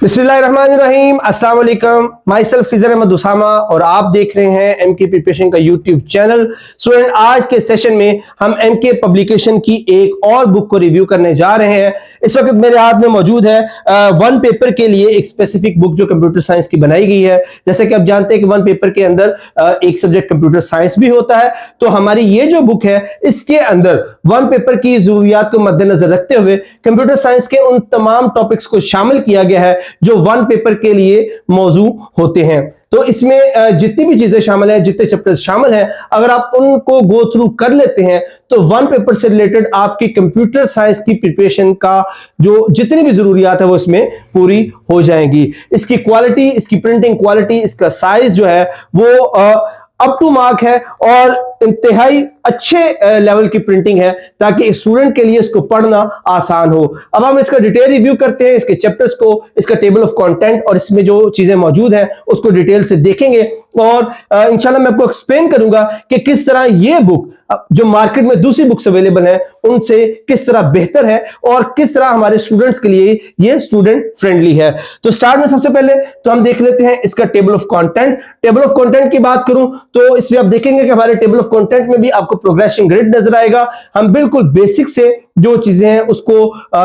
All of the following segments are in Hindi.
बिस्मिल्लाहिर्रहमानिर्रहीम, अस्सलाम वालेकुम। माई सेल्फ खिजर अहमद उसामा और आप देख रहे हैं एमके प्रिपरेशन का यूट्यूब चैनल। स्टूडेंट, आज के सेशन में हम एमके पब्लिकेशन की एक और बुक को रिव्यू करने जा रहे हैं। इस वक्त मेरे हाथ में मौजूद है वन पेपर के लिए एक स्पेसिफिक बुक जो कंप्यूटर साइंस की बनाई गई है। जैसे कि आप जानते हैं कि वन पेपर के अंदर एक सब्जेक्ट कंप्यूटर साइंस भी होता है, तो हमारी ये जो बुक है इसके अंदर वन पेपर की जरूरियात को मद्देनजर रखते हुए कंप्यूटर साइंस के उन तमाम टॉपिक्स को शामिल किया गया है जो वन पेपर के लिए मौजू होते हैं। तो इसमें जितनी भी चीजें शामिल हैं, जितने चैप्टर्स शामिल हैं, अगर आप उनको गो थ्रू कर लेते हैं तो वन पेपर से रिलेटेड आपकी कंप्यूटर साइंस की प्रिपरेशन का जो जितनी भी जरूरियात है वो इसमें पूरी हो जाएंगी। इसकी क्वालिटी, इसकी प्रिंटिंग क्वालिटी, इसका साइज जो है वो अप टू मार्क है और इंतहाई अच्छे लेवल की प्रिंटिंग है ताकि स्टूडेंट के लिए इसको पढ़ना आसान हो। अब हम इसका डिटेल रिव्यू करते हैं, इसके चैप्टर्स को, इसका टेबल ऑफ कंटेंट और इसमें जो चीजें मौजूद हैं उसको डिटेल से देखेंगे और इंशाल्लाह मैं आपको एक्सप्लेन करूंगा कि किस तरह ये बुक जो मार्केट में दूसरी बुक्स अवेलेबल है उनसे किस तरह बेहतर है और किस तरह हमारे स्टूडेंट्स के लिए ये स्टूडेंट फ्रेंडली है। तो स्टार्ट में सबसे पहले तो हम देख लेते हैं इसका table of content. Table of content की बात करूं तो इसमें आप देखेंगे कि हमारे टेबल ऑफ कंटेंट में भी आपको प्रोग्रेशन ग्रिड नजर आएगा। हम बिल्कुल बेसिक से जो चीजें हैं उसको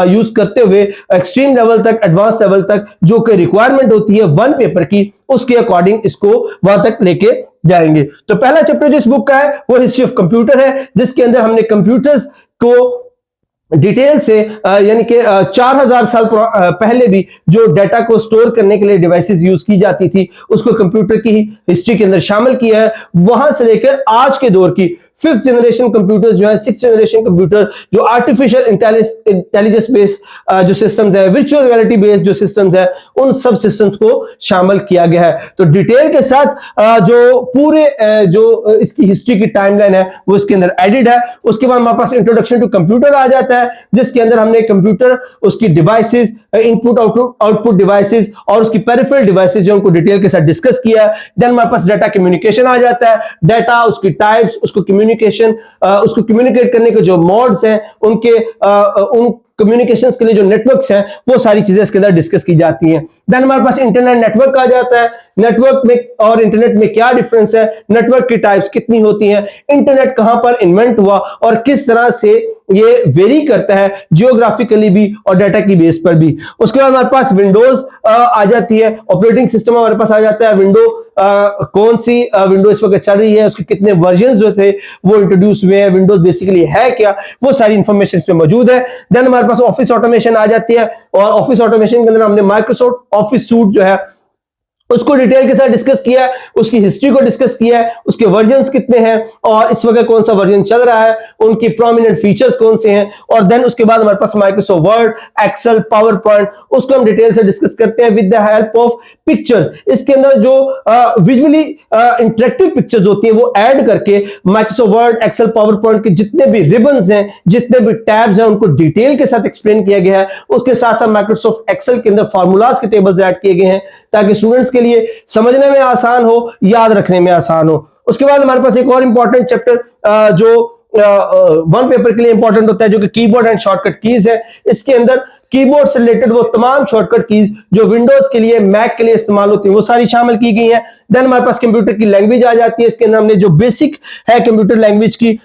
यूज करते हुए एक्सट्रीम लेवल तक, एडवांस लेवल तक जो कि रिक्वायरमेंट होती है वन पेपर की, उसके अकॉर्डिंग इसको वहां तक लेके जाएंगे। तो पहला चैप्टर जो इस बुक का है वो हिस्ट्री ऑफ कंप्यूटर है, जिसके अंदर हमने कंप्यूटर्स को डिटेल से यानी कि 4000 साल पहले भी जो डाटा को स्टोर करने के लिए डिवाइसेस यूज की जाती थी उसको कंप्यूटर की हिस्ट्री के अंदर शामिल किया है। वहां से लेकर आज के दौर की फिफ्थ जनरेशन कंप्यूटर जो है, सिक्स जनरेशन कंप्यूटर जो आर्टिफिशियल इंटेलिजेंस बेस्ड जो सिस्टम्स है, वर्चुअल रियलिटी बेस्ड जो सिस्टम्स है, उन सब सिस्टम्स को शामिल किया गया है। तो डिटेल के साथ जो पूरे जो इसकी हिस्ट्री की टाइमलाइन है वो इसके अंदर एडिड है। उसके बाद हमारे पास इंट्रोडक्शन टू कंप्यूटर आ जाता है, जिसके अंदर हमने कंप्यूटर, उसकी डिवाइसेस, इनपुट आउटपुट डिवाइसेस और उसकी पेरिफेरल डिवाइसेस जो उनको डिटेल के साथ डिस्कस किया। देन हमारे पास डाटा कम्युनिकेशन आ जाता है, डाटा, उसकी टाइप्स, उसको उसको कम्युनिकेट करने के जो मोड्स हैं, उनके उन कम्युनिकेशंस के लिए जो नेटवर्क्स हैं वो सारी चीजें इसके अंदर डिस्कस की जाती हैं। देन हमारे पास इंटरनेट नेटवर्क आ जाता है। नेटवर्क में और इंटरनेट में क्या डिफरेंस है, नेटवर्क की टाइप्स कितनी होती हैं, इंटरनेट कहां पर इन्वेंट हुआ और किस तरह से ये वेरी करता है जियोग्राफिकली भी और डाटा की बेस पर भी। उसके बाद हमारे पास विंडोज आ जाती है, ऑपरेटिंग सिस्टम हमारे पास आ जाता है। विंडो कौन सी विंडो इस वक्त चल रही है, उसके कितने वर्जन जो थे वो इंट्रोड्यूस हुए हैं, विंडोज बेसिकली है क्या, वो सारी इंफॉर्मेशन इसमें मौजूद है। देन हमारे पास ऑफिस ऑटोमेशन आ जाती है और ऑफिस ऑटोमेशन के अंदर हमने माइक्रोसॉफ्ट ऑफिस सूट जो है उसको डिटेल के साथ डिस्कस किया है, उसकी हिस्ट्री को डिस्कस किया है, उसके वर्जन्स कितने हैं और इस वक्त कौन सा वर्जन चल रहा है, उनकी प्रोमिनेंट फीचर्स कौन से हैं। और देन उसके बाद हमारे पास Microsoft Word, Excel, PowerPoint, उसको हम डिटेल से डिस्कस करते हैं with the help of pictures. इसके अंदर जो विजुअली इंटरेक्टिव पिक्चर्स होती है वो ऐड करके Microsoft Word, Excel, PowerPoint के जितने भी रिबन्स हैं, जितने भी टैब्स हैं, उनको डिटेल के साथ एक्सप्लेन किया गया है। उसके साथ साथ माइक्रोसॉफ्ट एक्सेल के अंदर फॉर्मूलाज के टेबल्स ऐड किए गए हैं ताकि स्टूडेंट्स के लिए समझने में आसान हो, याद रखने में आसान हो। उसके बाद हमारे पास एक और इंपॉर्टेंट चैप्टर जो वन पेपर के लिए इंपॉर्टेंट होता है जो कि कीबोर्ड एंड शॉर्टकट कीज है। इसके अंदर कीबोर्ड से रिलेटेड वो तमाम शॉर्टकट कीज जो विंडोज के लिए, मैक के लिए इस्तेमाल होती है वो सारी शामिल की गई हैं। देन हमारे पास कंप्यूटर की लैंग्वेज आ जाती है। इसके अंदर हमने जो बेसिक है कंप्यूटर लैंग्वेज की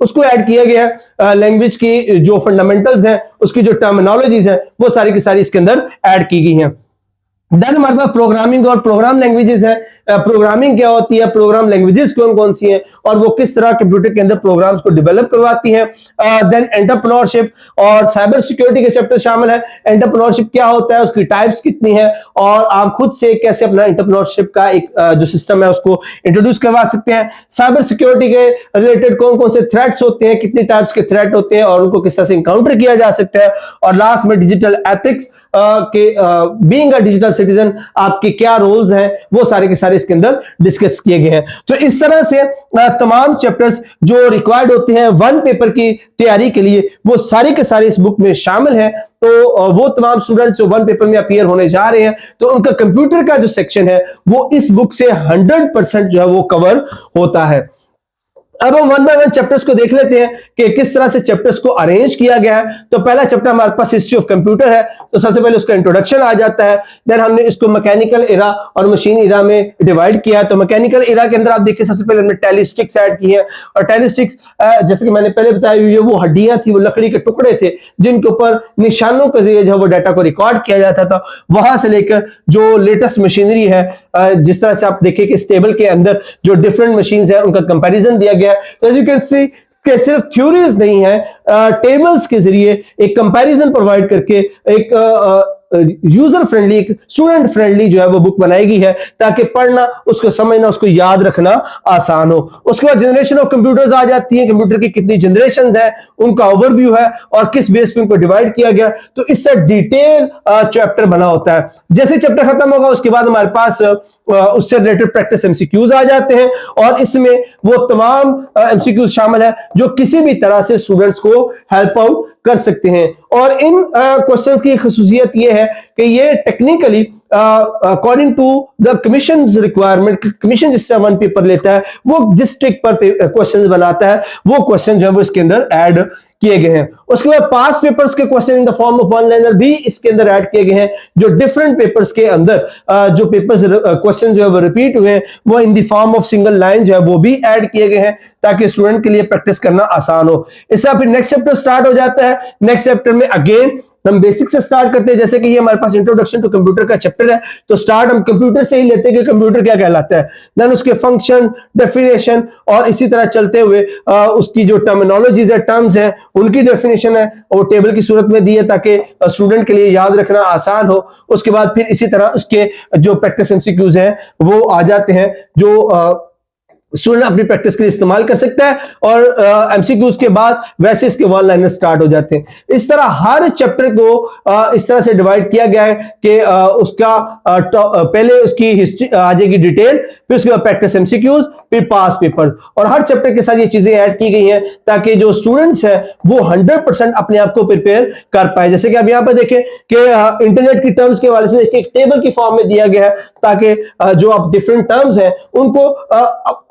उसको ऐड किया गया है। लैंग्वेज की जो फंडामेंटल्स हैं, उसकी जो टर्मिनोलॉजीज हैं वो सारी की सारी इसके अंदर ऐड की गई हैं। देन हमारे पास प्रोग्रामिंग और प्रोग्राम लैंग्वेजेस है। प्रोग्रामिंग क्या होती है, प्रोग्राम लैंग्वेजेस कौन कौन सी हैं और वो किस तरह कंप्यूटर के अंदर प्रोग्राम्स को डेवलप करवाती हैं। देन एंटरप्रेन्योरशिप और साइबर सिक्योरिटी के चैप्टर शामिल है। एंटरप्रेन्योरशिप क्या होता है, उसकी टाइप्स कितनी है और आप खुद से कैसे अपना एंटरप्रेन्योरशिप का एक जो सिस्टम है उसको इंट्रोड्यूस करवा सकते हैं। साइबर सिक्योरिटी के रिलेटेड कौन कौन से थ्रेट्स होते हैं, कितने टाइप्स के थ्रेट होते हैं और उनको किस तरह से इनकाउंटर किया जा सकता है। और लास्ट में डिजिटल एथिक्स के बीइंग अ डिजिटल सिटीजन आपके क्या रोल्स हैं वो सारे के सारे इसके अंदर डिस्कस किए गए हैं। तो इस तरह से तमाम चैप्टर्स जो रिक्वायर्ड होते हैं वन पेपर की तैयारी के लिए वो सारे के सारे इस बुक में शामिल हैं। तो वो तमाम स्टूडेंट्स जो वन पेपर में अपीयर होने जा रहे हैं तो उनका कंप्यूटर का जो सेक्शन है वो इस बुक से 100% जो है वो कवर होता है। अब हम वन बाय वन चैप्टर्स को देख लेते हैं कि किस तरह से चैप्टर्स को अरेंज किया गया है। तो पहला चैप्टर हमारे पास हिस्ट्री ऑफ कंप्यूटर है, तो सबसे पहले उसका इंट्रोडक्शन आ जाता है। देन हमने इसको मैकेनिकल एरा और मशीन एरा में डिवाइड किया। तो मैकेनिकल एरा के अंदर आप देखिए सबसे पहले हमने टेलीस्टिक्स ऐड की है, और टेलीस्टिक्स जैसे कि मैंने पहले बताया, ये वो हड्डियां थी, वो लकड़ी के टुकड़े थे जिनके ऊपर निशानों के जरिए जो वो डाटा को रिकॉर्ड किया जाता था। वहां से लेकर जो लेटेस्ट मशीनरी है, जिस तरह से आप देखिए कि इस टेबल के अंदर जो डिफरेंट मशीन्स है उनका कंपैरिजन दिया गया है। तो एज यू कैन सी कि सिर्फ थ्योरीज नहीं है, टेबल्स के जरिए एक कंपैरिजन प्रोवाइड करके एक यूजर फ्रेंडली, एक स्टूडेंट फ्रेंडली जो है वो बुक बनाई गई है, ताकि पढ़ना, उसको समझना, उसको याद रखना आसान हो। उसके बाद जनरेशन ऑफ कंप्यूटर्स आ जाती है, कंप्यूटर की कितनी जनरेशन है, उनका ओवरव्यू है और किस बेस पे उनको डिवाइड किया गया। तो इससे डिटेल चैप्टर बना होता है। जैसे चैप्टर खत्म होगा उसके बाद हमारे पास उससे रिलेटेड प्रैक्टिस एमसीक्यूज आ जाते हैं, और इसमें वो तमाम एमसीक्यूज शामिल है जो किसी भी तरह से स्टूडेंट्स को हेल्प आउट कर सकते हैं। और इन क्वेश्चंस की खसूसियत ये है कि ये technically according to the commission requirement, commission जिस तरह वन पेपर लेता है, वो जिस ट्रिक पर क्वेश्चंस बनाता है, वो क्वेश्चन जो है वो इसके अंदर ऐड किए गए हैं। उसके बाद पास पेपर्स के question in the form of one liner भी इसके अंदर ऐड किए गए हैं, जो डिफरेंट पेपर्स के अंदर जो पेपर्स क्वेश्चन जो है वो रिपीट हुए हैं, वो in the form of single line जो है वो भी ऐड किए गए हैं, ताकि स्टूडेंट के लिए प्रैक्टिस करना आसान हो। इससे फिर नेक्स्ट चैप्टर स्टार्ट हो जाता है। नेक्स्ट चैप्टर में अगेन हम बेसिक से स्टार्ट करते हैं, जैसे कि ये हमारे पास इंट्रोडक्शन टू कंप्यूटर का चैप्टर है, तो स्टार्ट हम कंप्यूटर से ही लेते हैं कि कंप्यूटर क्या कहलाता है, देन उसके फंक्शन, डेफिनेशन, और इसी तरह चलते हुए उसकी जो टर्मिनोलॉजीज है, टर्म्स है, उनकी डेफिनेशन है और टेबल की सूरत में दी है ताकि स्टूडेंट के लिए याद रखना आसान हो। उसके बाद फिर इसी तरह उसके जो प्रैक्टिस एमसीक्यूज हैं वो आ जाते हैं, जो स्टूडेंट अपनी प्रैक्टिस के लिए इस्तेमाल कर सकता है, और एमसीक्यूज के बाद वैसे इसके वन लाइनर स्टार्ट हो जाते हैं। इस तरह हर चैप्टर को इस तरह से डिवाइड किया गया है कि उसका पहले उसकी हिस्ट्री आ जाएगी डिटेल, फिर उसके बाद प्रैक्टिस एमसीक्यूज, फिर पास पेपर, और हर चैप्टर के साथ ये चीजें ऐड की गई हैं ताकि जो स्टूडेंट्स हैं वो 100% अपने आप को प्रिपेयर कर पाए। जैसे कि आप यहाँ पर देखें कि इंटरनेट की टर्म्स के हवाले से एक टेबल की फॉर्म में दिया गया है, ताकि जो आप डिफरेंट टर्म्स हैं उनको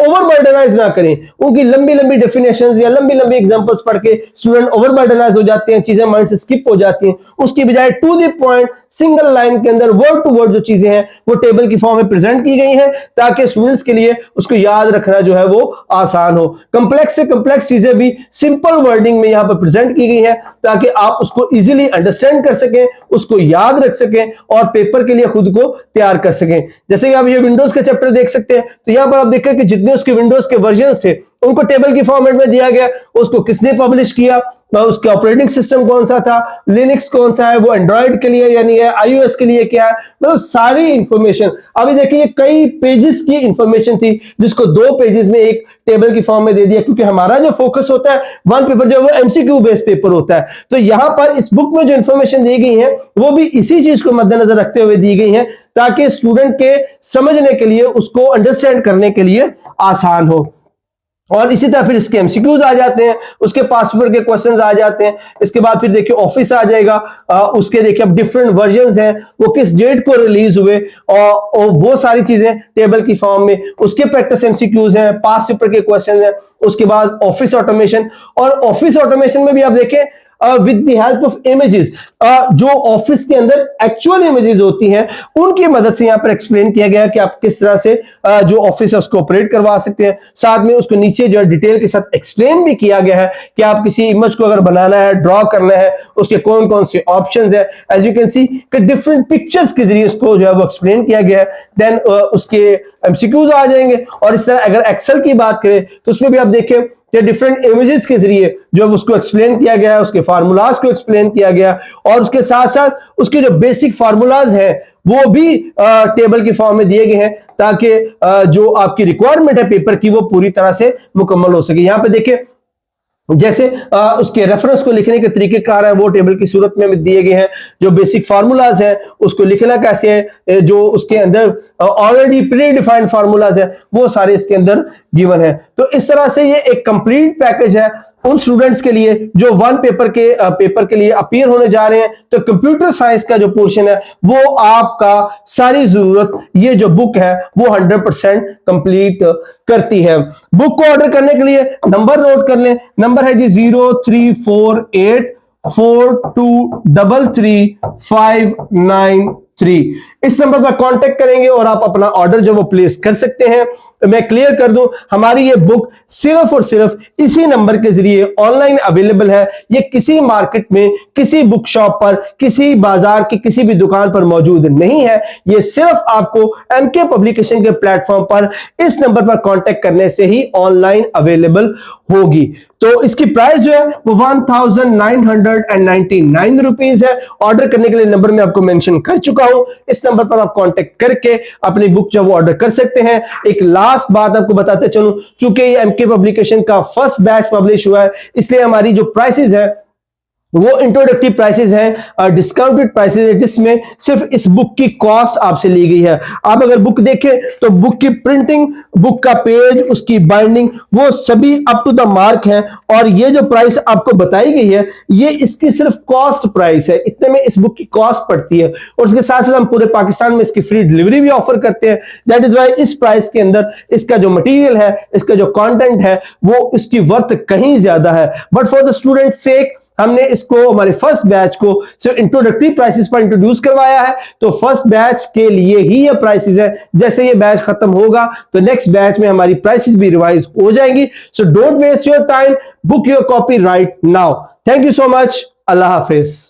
ओवरबर्डनाइज ना करें। उनकी लंबी लंबी डेफिनेशंस या लंबी लंबी एग्जांपल्स पढ़ के स्टूडेंट ओवरबर्डनाइज हो जाते हैं, चीजें माइंड से स्किप हो जाती हैं। उसकी बजाय to the point, single line के अंदर वर्ड टू वर्ड जो चीजें हैं वो टेबल की फॉर्म में प्रेजेंट की गई हैं, ताकि स्टूडेंट्स के लिए उसको याद रखना जो है वो आसान हो। कंप्लेक्स से कंप्लेक्स चीजें भी सिंपल वर्डिंग में यहां पर प्रेजेंट की गई हैं, ताकि आप उसको इजीली अंडरस्टैंड कर सकें, उसको याद रख सकें और पेपर के लिए खुद को तैयार कर सकें। जैसे कि आप ये विंडोज का चैप्टर देख सकते हैं, तो यहां पर आप देखें कि जितने उसके विंडोज के वर्जन्स थे उनको टेबल की फॉर्मेट में दिया गया, उसको किसने पब्लिश किया, उसका ऑपरेटिंग सिस्टम कौन सा था, लिनक्स कौन सा है, वो एंड्रॉइड के लिए यानी है, आईओएस के लिए क्या है, मतलब सारी इंफॉर्मेशन। अभी देखिए कई पेजेस की इंफॉर्मेशन थी जिसको 2 पेजेस में एक टेबल की फॉर्म में दे दिया, क्योंकि हमारा जो फोकस होता है वन पेपर जो है वो एमसीक्यू बेस्ड पेपर होता है। तो यहां पर इस बुक में जो इंफॉर्मेशन दी गई है वो भी इसी चीज को मद्देनजर रखते हुए दी गई है, ताकि स्टूडेंट के समझने के लिए, उसको अंडरस्टैंड करने के लिए आसान हो। और इसी तरह फिर इसके एमसीक्यूज आ जाते हैं, उसके पास पेपर के क्वेश्चंस आ जाते हैं। इसके बाद फिर देखिए ऑफिस आ जाएगा, उसके देखिए अब डिफरेंट वर्जन्स हैं, वो किस डेट को रिलीज हुए, और वो सारी चीजें टेबल की फॉर्म में। उसके प्रैक्टिस एमसीक्यूज हैं, पास पेपर के क्वेश्चंस हैं। उसके बाद ऑफिस ऑटोमेशन, और ऑफिस ऑटोमेशन में भी आप देखें with the help of images, जो ऑफिस के अंदर एक्चुअल इमेजेस होती हैं उनकी मदद से यहां पर एक्सप्लेन किया गया कि आप किस तरह से जो ऑफिस है उसको ऑपरेट करवा सकते हैं। साथ में उसको नीचे जो है डिटेल के साथ एक्सप्लेन भी किया गया है कि आप किसी इमेज को अगर बनाना है, ड्रॉ करना है, उसके कौन कौन से ऑप्शंस है। एज यू कैन सी कि डिफरेंट पिक्चर्स के जरिए उसको जो है वो एक्सप्लेन किया गया है। देन उसके एमसीक्यूज आ जाएंगे। और इस तरह अगर एक्सेल की बात करें तो उसमें भी आप देखें कि डिफरेंट इमेजेस के जरिए जो है उसको एक्सप्लेन किया गया है, उसके फार्मूलाज को एक्सप्लेन किया गया, और उसके साथ साथ उसके जो बेसिक फार्मूलाज हैं वो भी टेबल की फॉर्म में दिए गए हैं, ताकि जो आपकी रिक्वायरमेंट है पेपर की वो पूरी तरह से मुकम्मल हो सके। यहां पे देखिए जैसे उसके रेफरेंस को लिखने के तरीके कार है वो टेबल की सूरत में दिए गए हैं। जो बेसिक फार्मूलाज है उसको लिखना कैसे है, जो उसके अंदर ऑलरेडी प्री डिफाइंड फार्मूलाज है वो सारे इसके अंदर गिवन है। तो इस तरह से ये एक कंप्लीट पैकेज है उन स्टूडेंट्स के लिए जो वन पेपर के लिए अपीयर होने जा रहे हैं, तो कंप्यूटर साइंस का जो पोर्शन है वो आपका सारी जरूरत ये जो बुक है वो 100% कंप्लीट करती है। बुक को ऑर्डर करने के लिए नंबर नोट कर लें, नंबर है जी 034842333593। इस नंबर पर कांटेक्ट करेंगे और आप अपना ऑर्डर जो वो प्लेस कर सकते हैं। मैं क्लियर कर दूं, हमारी ये बुक सिर्फ और सिर्फ इसी नंबर के जरिए ऑनलाइन अवेलेबल है। ये किसी मार्केट में, किसी बुक शॉप पर, किसी बाजार की किसी भी दुकान पर मौजूद नहीं है। ये सिर्फ आपको एमके पब्लिकेशन के प्लेटफॉर्म पर इस नंबर पर कांटेक्ट करने से ही ऑनलाइन अवेलेबल होगी। तो इसकी प्राइस जो है वो 1999 रुपीज है। ऑर्डर करने के लिए नंबर मैं आपको मेंशन कर चुका हूं, इस नंबर पर आप कांटेक्ट करके अपनी बुक जो वो ऑर्डर कर सकते हैं। एक लास्ट बात आपको बताते चलूं, चूंकि ये एमके पब्लिकेशन का फर्स्ट बैच पब्लिश हुआ है, इसलिए हमारी जो प्राइसेस है वो इंट्रोडक्टिव प्राइसेस हैं, डिस्काउंटेड प्राइसेस है, जिसमें सिर्फ इस बुक की कॉस्ट आपसे ली गई है। आप अगर बुक देखें तो बुक की प्रिंटिंग, बुक का पेज, उसकी बाइंडिंग, वो सभी अप टू द मार्क है। और ये जो प्राइस आपको बताई गई है ये इसकी सिर्फ कॉस्ट प्राइस है, इतने में इस बुक की कॉस्ट पड़ती है। और उसके साथ साथ हम पूरे पाकिस्तान में इसकी फ्री डिलीवरी भी ऑफर करते हैं। दैट इज वाई इस प्राइस के अंदर इसका जो मटीरियल है, इसका जो कॉन्टेंट है, वो इसकी वर्थ कहीं ज्यादा है। बट फॉर द स्टूडेंट सेक हमने इसको, हमारे फर्स्ट बैच को सिर्फ इंट्रोडक्टरी प्राइसेस पर इंट्रोड्यूस करवाया है। तो फर्स्ट बैच के लिए ही ये प्राइसेस है। जैसे ये बैच खत्म होगा तो नेक्स्ट बैच में हमारी प्राइसेस भी रिवाइज हो जाएंगी। So don't waste your time, book your copy right now. Thank you so much. अल्लाह हाफिज।